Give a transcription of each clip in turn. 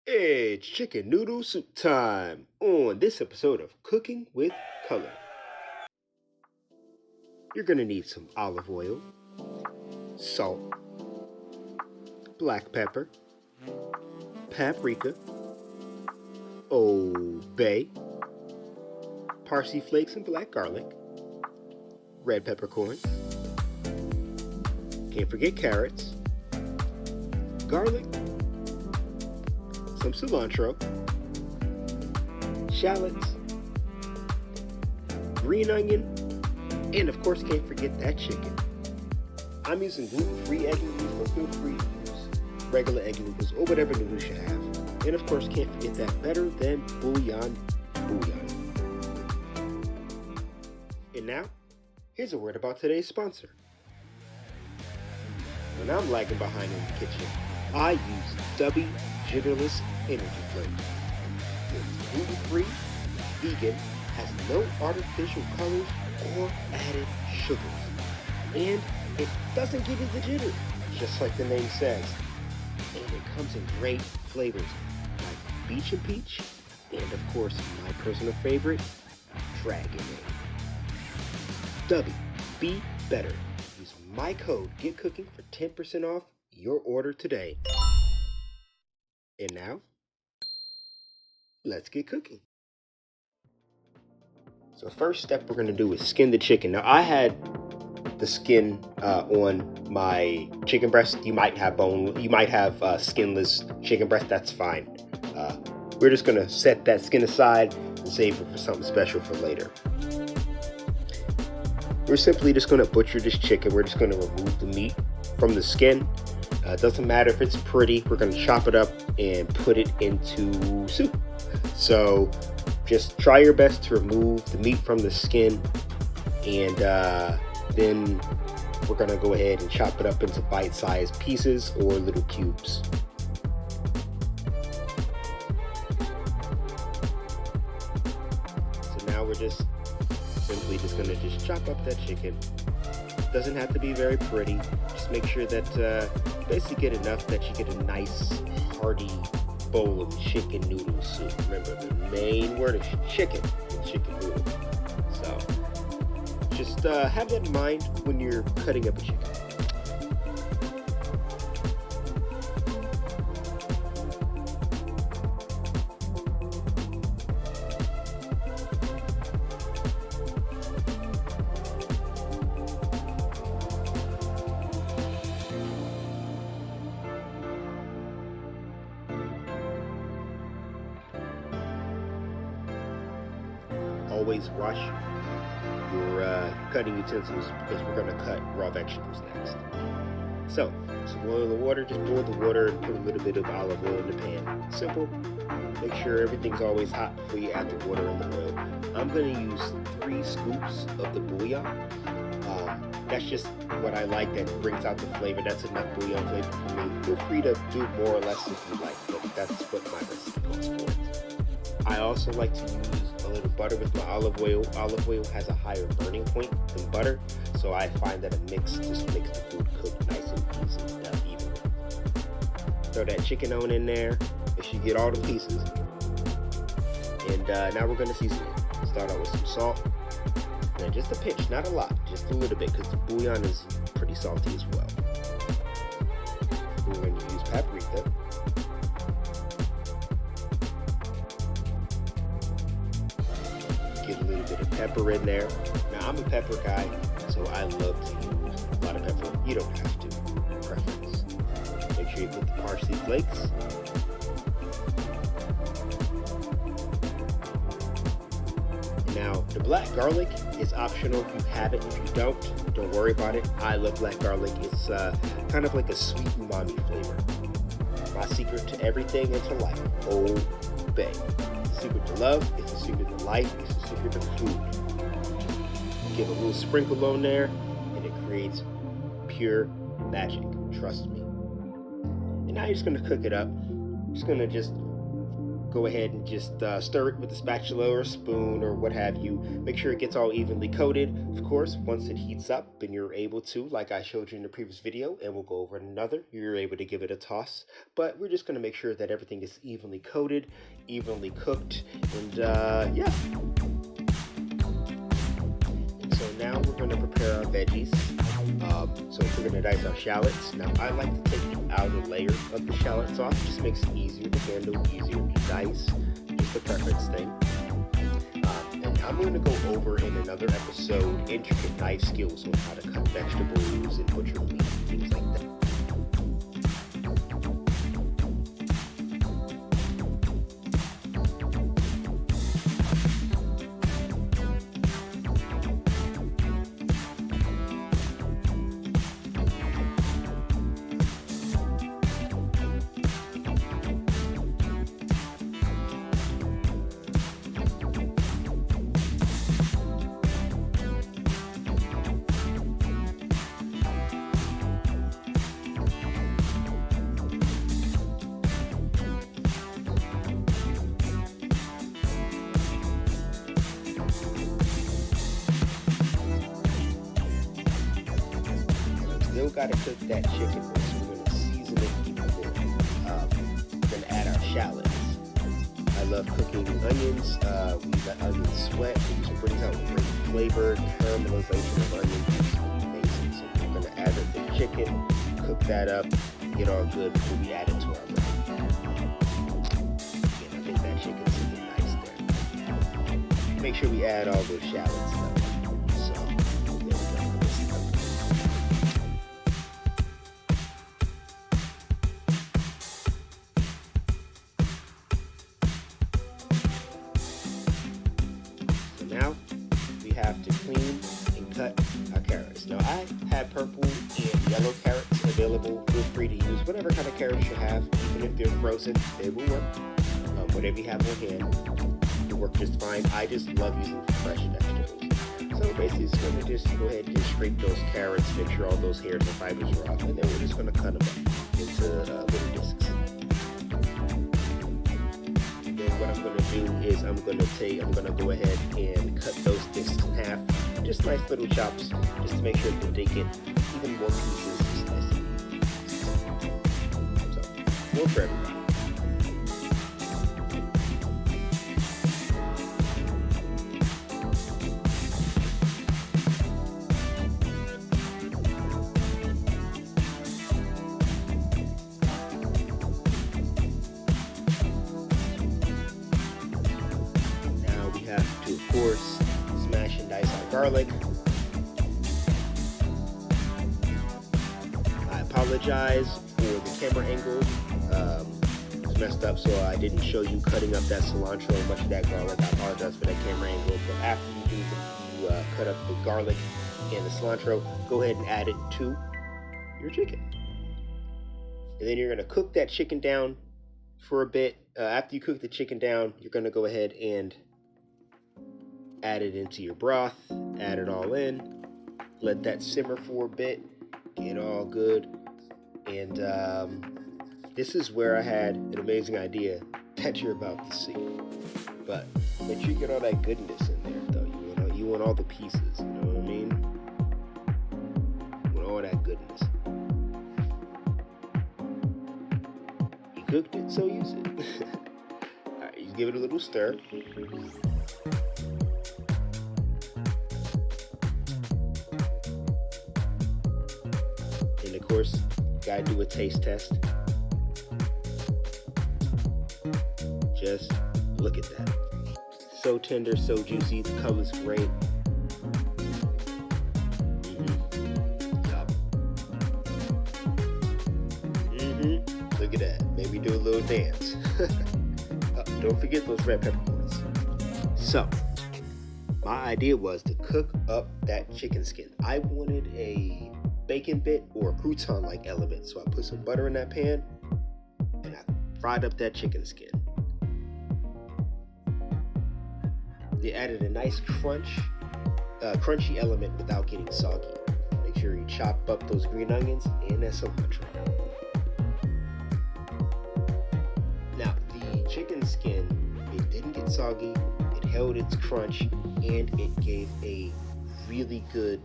It's chicken noodle soup time on this episode of Cooking with Color. You're going to need some olive oil, salt, black pepper, paprika, Old Bay, parsley flakes and black garlic, red peppercorns, can't forget carrots, garlic, some cilantro, shallots, green onion, and of course can't forget that chicken. I'm using gluten-free egg noodles, but feel free to use regular egg noodles or whatever noodles you have. And of course can't forget that better than bouillon. And now, here's a word about today's sponsor. When I'm lagging behind in the kitchen, I use Stubby Jitterless Energy Drink. It's gluten-free, vegan, has no artificial colors or added sugars, and it doesn't give you the jitters, just like the name says. And it comes in great flavors like beach and peach, and of course my personal favorite, dragon egg. Stubby, be better. Use my code GetCooking for 10% off your order today. And now, let's get cooking. So first step we're going to do is skin the chicken. Now I had the skin on my chicken breast. You might have skinless chicken breast. That's fine. We're just going to set that skin aside and save it for something special for later. We're simply just going to butcher this chicken. We're just going to remove the meat from the skin. It doesn't matter if it's pretty. We're going to chop it up and put it into soup. So just try your best to remove the meat from the skin, and then we're going to go ahead and chop it up into bite-sized pieces or little cubes. So now we're just simply going to chop up that chicken. Doesn't have to be very pretty. Just make sure that you basically get enough that you get a nice hearty bowl of chicken noodle soup. Remember, the main word is chicken and chicken noodle. So just have that in mind when you're cutting up a chicken. Always wash your cutting utensils because we're going to cut raw vegetables next. So, boil the water, just boil the water and put a little bit of olive oil in the pan. Simple. Make sure everything's always hot before you add the water and the oil. I'm going to use 3 scoops of the bouillon. That's just what I like, that brings out the flavor. That's enough bouillon flavor for me. Feel free to do more or less if you like, but that's what my recipe calls for. I also like to use a little butter with my olive oil. Olive oil has a higher burning point than butter, so I find that a mix just makes the food cook nice and easy, evenly. Throw that chicken on in there. It should get all the pieces. And now we're going to season it. Start out with some salt. And just a pinch, not a lot, just a little bit, because the bouillon is pretty salty as well. We're going to use paprika. Get a little bit of pepper in there. Now I'm a pepper guy, so I love to use a lot of pepper. You don't have to, preference. Make sure you put the parsley flakes. Now the black garlic is optional if you have it. If you don't worry about it. I love black garlic. It's kind of like a sweet umami flavor. My secret to everything and to life, Old Bay. Secret to love, it's a secret to life, it's a secret to food. Give a little sprinkle on there, and it creates pure magic, trust me. And now you're just going to cook it up. Just going to just go ahead and just stir it with a spatula or a spoon or what have you. Make sure it gets all evenly coated. Of course, once it heats up and you're able to, like I showed you in the previous video, and we'll go over another, you're able to give it a toss. But we're just going to make sure that everything is evenly coated, evenly cooked, and yeah. And so now we're going to prepare our veggies. So we're going to dice our shallots. Now I like to take the outer layer of the shallots off. It just makes it easier to handle, easier to dice. Just a preference thing. And I'm going to go over in another episode intricate knife skills on how to cut vegetables and butcher meat and things like that. Still got to cook that chicken, so we're going to season it even more. We're going to add our shallots. I love cooking onions. We let onions sweat. It just brings out great flavor. Caramelization of onions is amazing. So we're going to add the chicken, cook that up, get all good before we add it to our bread. Again, I think that chicken's sitting nice there. Make sure we add all those shallots though. Now we have to clean and cut our carrots. Now I have purple and yellow carrots available. Feel free to use whatever kind of carrots you have. Even if they're frozen, they will work. Whatever you have on hand will work just fine. I just love using fresh vegetables. So basically just going to just go ahead and just scrape those carrots, make sure all those hairs and fibers are off, and then we're just going to cut them up into little discs. What I'm going to do is I'm going to go ahead and cut those discs in half, just nice little chops, just to make sure that they get even more pieces. Just nice and easy. So, more for everybody. To, of course, smash and dice our garlic. I apologize for the camera angle. It's messed up, so I didn't show you cutting up that cilantro and much of that garlic. I apologize for that camera angle. But after you cut up the garlic and the cilantro, go ahead and add it to your chicken. And then you're going to cook that chicken down for a bit. After you cook the chicken down, you're going to go ahead and add it into your broth, add it all in, let that simmer for a bit, get all good. And this is where I had an amazing idea that you're about to see. But make sure you get all that goodness in there though. You want all the pieces, you know what I mean? You want all that goodness. You cooked it, so use it. Alright, you give it a little stir. And of course, gotta do a taste test. Just look at that. So tender, so juicy, the color's great. Look at that. Maybe do a little dance. Don't forget those red peppercorns. So, my idea was to cook up that chicken skin. I wanted a bacon bit or a crouton-like element, so I put some butter in that pan and I fried up that chicken skin. They added a nice crunchy element without getting soggy. Make sure you chop up those green onions and that cilantro. Now, the chicken skin, it didn't get soggy, it held its crunch, and it gave a really good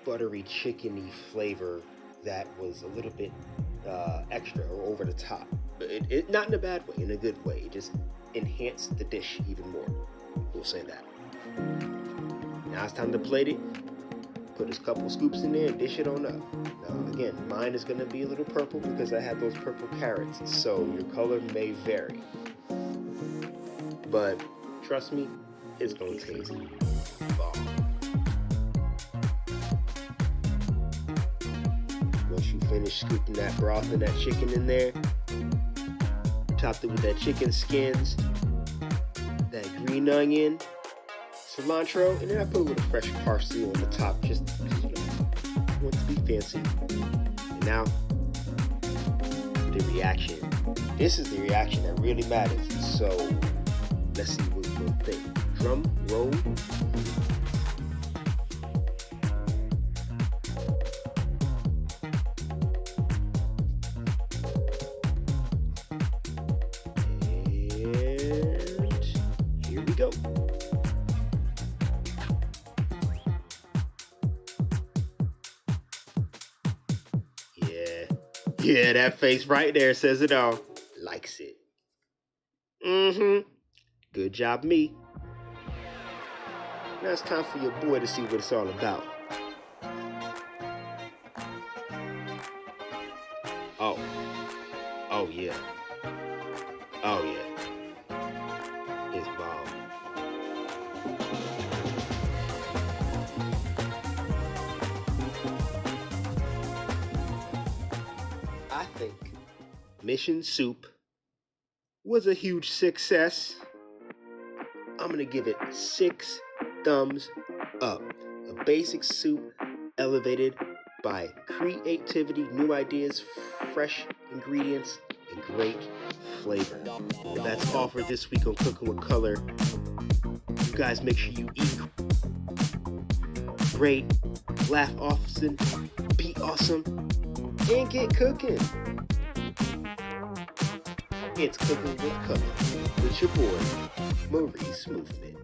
buttery chickeny flavor that was a little bit extra or over the top. It not in a bad way, in a good way. It just enhanced the dish even more. We'll say that. Now it's time to plate it. Put a couple scoops in there and dish it on up. Now again, mine is going to be a little purple because I have those purple carrots, so your color may vary. But trust me, it's going to taste bomb. Once you finish scooping that broth and that chicken in there, topped it with that chicken skins, that green onion, cilantro, and then I put a little fresh parsley on the top just because, you know, I want to be fancy. And now, the reaction. This is the reaction that really matters. So, let's see what we're going to think. Drum roll. And here we go. Yeah, that face right there says it all. Likes it. Good job, me. Now it's time for your boy to see what it's all about. Oh yeah. Oh yeah. It's bomb. I think Mission Soup was a huge success. I'm gonna give it 6 thumbs up. A basic soup elevated by creativity, new ideas, fresh ingredients, and great flavor. Well, that's all for this week on Cooking with Color. You guys make sure you eat great, laugh often, be awesome, and get cooking. It's Cooking with Color with your boy, Maurice Movement.